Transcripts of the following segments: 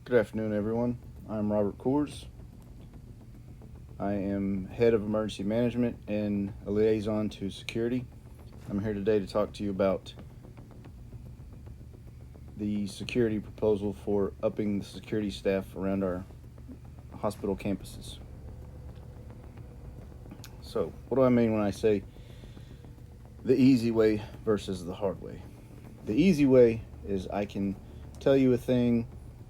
Good afternoon, everyone. I'm Robert Coors. I am head of emergency management and a liaison to security. I'm here today to talk to you about the security proposal for upping the security staff around our hospital campuses. So, what do I mean when I say the easy way versus the hard way? The easy way is I can tell you a thing,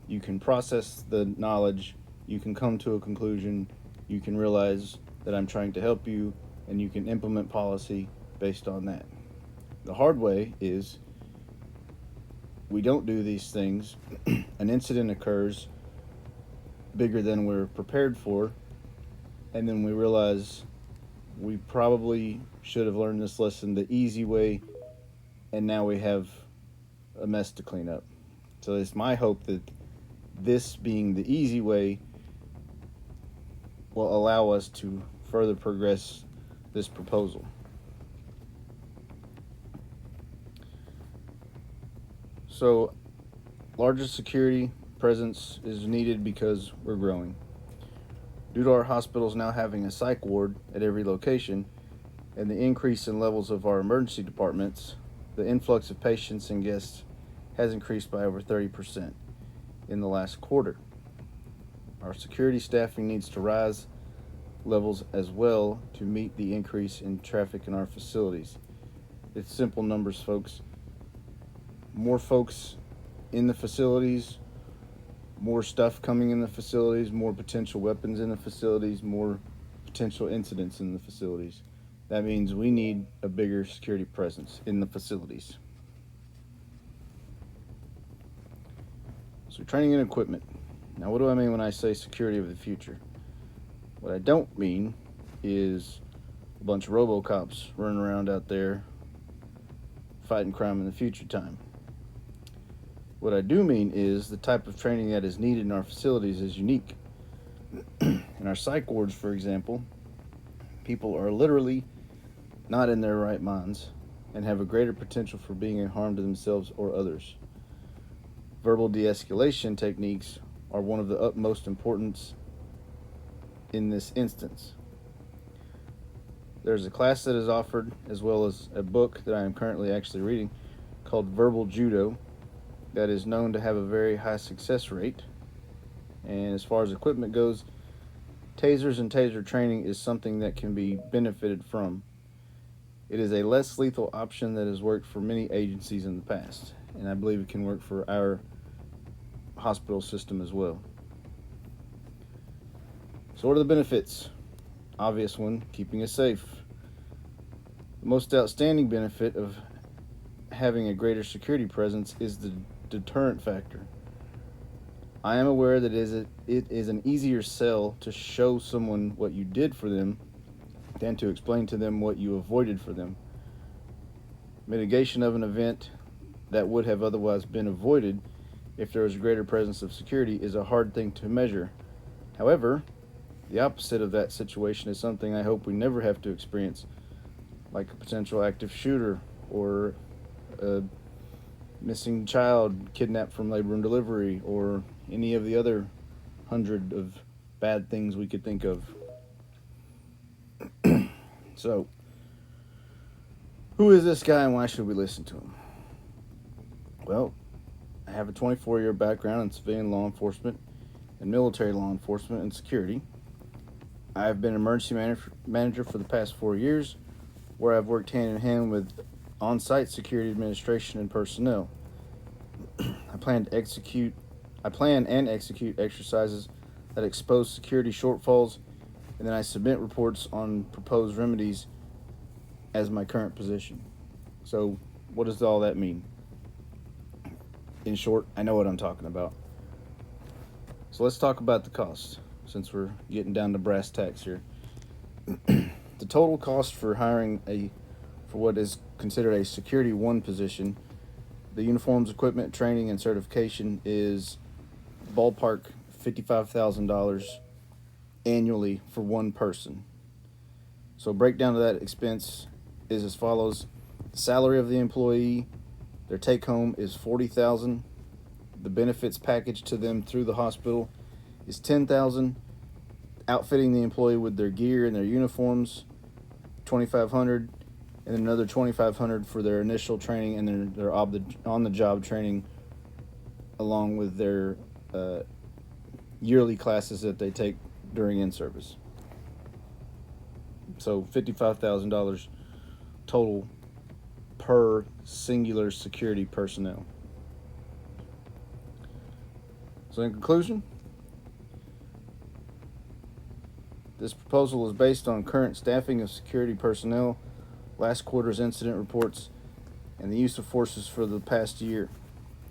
you can process the knowledge, you can come to a conclusion, you can realize that I'm trying to help you, and you can implement policy based on that. The hard way is we don't do these things, an incident occurs bigger than we're prepared for, and then we realize we probably should have learned this lesson the easy way, and now we have a mess to clean up. So it's my hope that this being the easy way will allow us to further progress this proposal. So, larger security presence is needed because we're growing. Due to our hospitals now having a psych ward at every location and the increase in levels of our emergency departments, the influx of patients and guests has increased by over 30% in the last quarter. Our security staffing needs to rise levels as well to meet the increase in traffic in our facilities. It's simple numbers, folks. More folks in the facilities, more stuff coming in the facilities, more potential weapons in the facilities, more potential incidents in the facilities. That means we need a bigger security presence in the facilities. So, training and equipment. Now, what do I mean when I say security of the future? What I don't mean is a bunch of RoboCops running around out there fighting crime in the future time. What I do mean is the type of training that is needed in our facilities is unique. In our psych wards, for example, people are literally not in their right minds and have a greater potential for being a harm to themselves or others. Verbal de-escalation techniques are one of the utmost importance in this instance. There's a class that is offered, as well as a book that I am currently actually reading called Verbal Judo, that is known to have a very high success rate. And as far as equipment goes, tasers and taser training is something that can be benefited from. It is a less lethal option that has worked for many agencies in the past, and I believe it can work for our hospital system as well. So what are the benefits? Obvious one, keeping us safe. The most outstanding benefit of having a greater security presence is the deterrent factor. I am aware that it is an easier sell to show someone what you did for them than to explain to them what you avoided for them. Mitigation of an event that would have otherwise been avoided if there was a greater presence of security is a hard thing to measure. However, the opposite of that situation is something I hope we never have to experience, like a potential active shooter or a missing child kidnapped from labor and delivery, or any of the other hundred of bad things we could think of. So, who is this guy and why should we listen to him? Well, I have a 24-year background in civilian law enforcement and military law enforcement and security. I have been emergency manager for the past 4 years, where I've worked hand in hand with on-site security administration and personnel. I plan and execute exercises that expose security shortfalls, and then I submit reports on proposed remedies as my current position. So, what does all that mean? In short, I know what I'm talking about. So let's talk about the cost, since we're getting down to brass tacks here. The total cost for hiring for what is considered a Security 1 position, the uniforms, equipment, training, and certification is ballpark $55,000 annually for one person. So breakdown of that expense is as follows. The salary of the employee, their take home is $40,000. The benefits package to them through the hospital is $10,000. Outfitting the employee with their gear and their uniforms, $2,500, and another $2,500 for their initial training and their on-the-job training, along with their yearly classes that they take during in-service. So $55,000 total per singular security personnel. So in conclusion, this proposal is based on current staffing of security personnel, last quarter's incident reports, and the use of forces for the past year.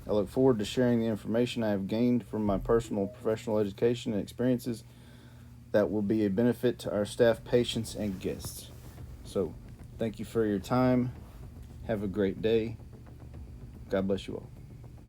I look forward to sharing the information I have gained from my personal professional education and experiences that will be a benefit to our staff, patients, and guests. So, thank you for your time. Have a great day. God bless you all.